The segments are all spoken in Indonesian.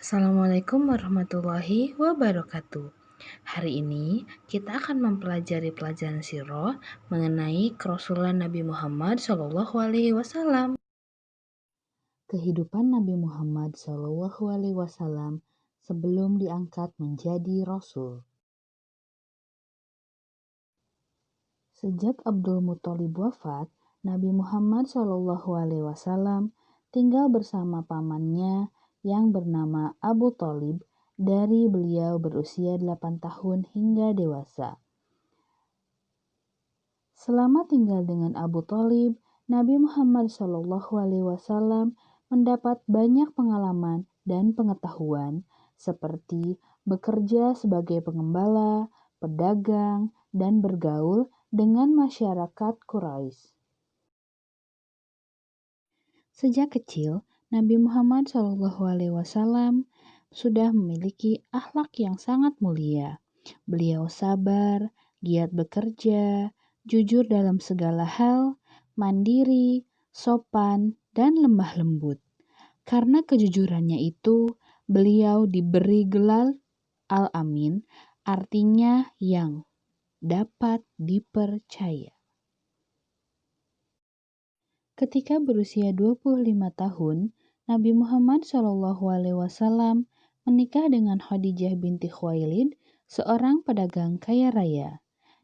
Assalamualaikum warahmatullahi wabarakatuh. Hari ini kita akan mempelajari pelajaran sirah mengenai kerasulan Nabi Muhammad SAW. Kehidupan Nabi Muhammad SAW sebelum diangkat menjadi Rasul. Sejak Abdul Muthalib wafat, Nabi Muhammad SAW tinggal bersama pamannya yang bernama Abu Thalib dari beliau berusia 8 tahun hingga dewasa. Selama tinggal dengan Abu Thalib, Nabi Muhammad SAW mendapat banyak pengalaman dan pengetahuan seperti bekerja sebagai pengembala, pedagang, dan bergaul dengan masyarakat Quraisy. Sejak kecil, Nabi Muhammad SAW sudah memiliki akhlak yang sangat mulia. Beliau sabar, giat bekerja, jujur dalam segala hal, mandiri, sopan, dan lemah lembut. Karena kejujurannya itu, beliau diberi gelar Al-Amin, artinya yang dapat dipercaya. Ketika berusia 25 tahun, Nabi Muhammad SAW menikah dengan Khadijah binti Khuwailid, seorang pedagang kaya raya.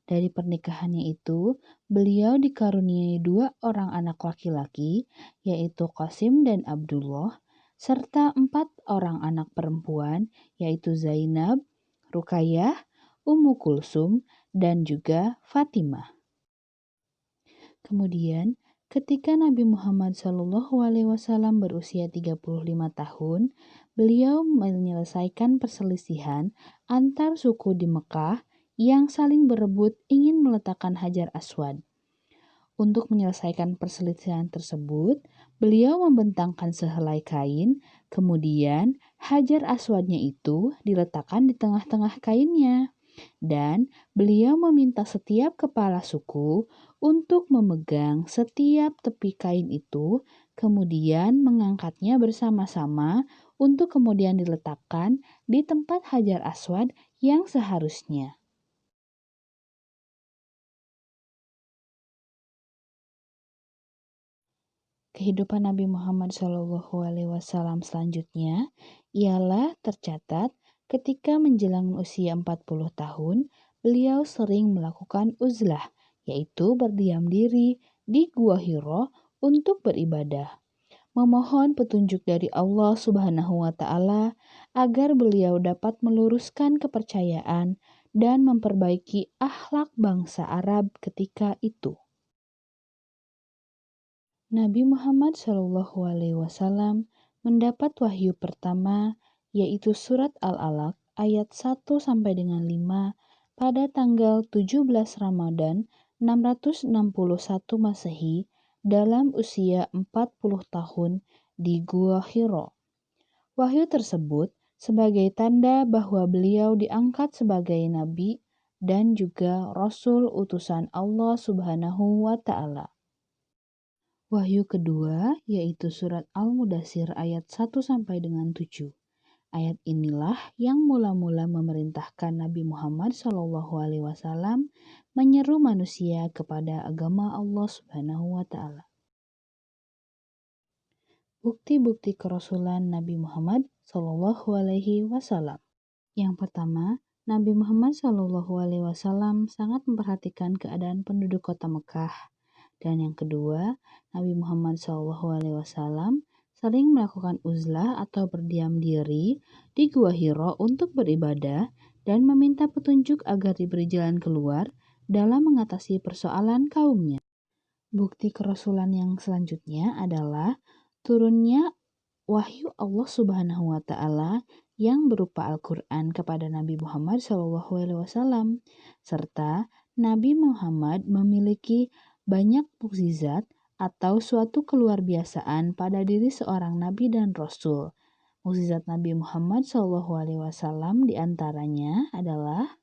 Dari pernikahannya itu, beliau dikaruniai 2 orang anak laki-laki, yaitu Qasim dan Abdullah, serta 4 orang anak perempuan, yaitu Zainab, Ruqayyah, Ummu Kulsum, dan juga Fatimah. Kemudian, ketika Nabi Muhammad SAW berusia 35 tahun, beliau menyelesaikan perselisihan antar suku di Mekah yang saling berebut ingin meletakkan Hajar Aswad. Untuk menyelesaikan perselisihan tersebut, beliau membentangkan sehelai kain, kemudian Hajar Aswadnya itu diletakkan di tengah-tengah kainnya. Dan beliau meminta setiap kepala suku untuk memegang setiap tepi kain itu, kemudian mengangkatnya bersama-sama untuk kemudian diletakkan di tempat Hajar Aswad yang seharusnya. Kehidupan Nabi Muhammad SAW selanjutnya ialah tercatat ketika menjelang usia 40 tahun, beliau sering melakukan uzlah, yaitu berdiam diri di Gua Hiro untuk beribadah, memohon petunjuk dari Allah Subhanahu wa Ta'ala agar beliau dapat meluruskan kepercayaan dan memperbaiki akhlak bangsa Arab ketika itu. Nabi Muhammad SAW mendapat wahyu pertama, yaitu surat Al-Alaq ayat 1 sampai dengan 5 pada tanggal 17 Ramadan 661 Masehi dalam usia 40 tahun di Gua Hiro. Wahyu tersebut sebagai tanda bahwa beliau diangkat sebagai nabi dan juga rasul utusan Allah Subhanahu wa Ta'ala. Wahyu kedua yaitu surat Al-Mudaththir ayat 1 sampai dengan 7. Ayat inilah yang mula-mula memerintahkan Nabi Muhammad SAW menyeru manusia kepada agama Allah Subhanahu wa Ta'ala. Bukti-bukti kerasulan Nabi Muhammad SAW. Yang pertama, Nabi Muhammad SAW sangat memperhatikan keadaan penduduk kota Mekah. Dan yang kedua, Nabi Muhammad SAW sering melakukan uzlah atau berdiam diri di Gua Hiro untuk beribadah dan meminta petunjuk agar diberi jalan keluar dalam mengatasi persoalan kaumnya. Bukti kerasulan yang selanjutnya adalah turunnya wahyu Allah Subhanahu wa Ta'ala yang berupa Al-Quran kepada Nabi Muhammad SAW, serta Nabi Muhammad memiliki banyak mukjizat atau suatu keluar biasaan pada diri seorang nabi dan rasul. Mukjizat Nabi Muhammad SAW diantaranya adalah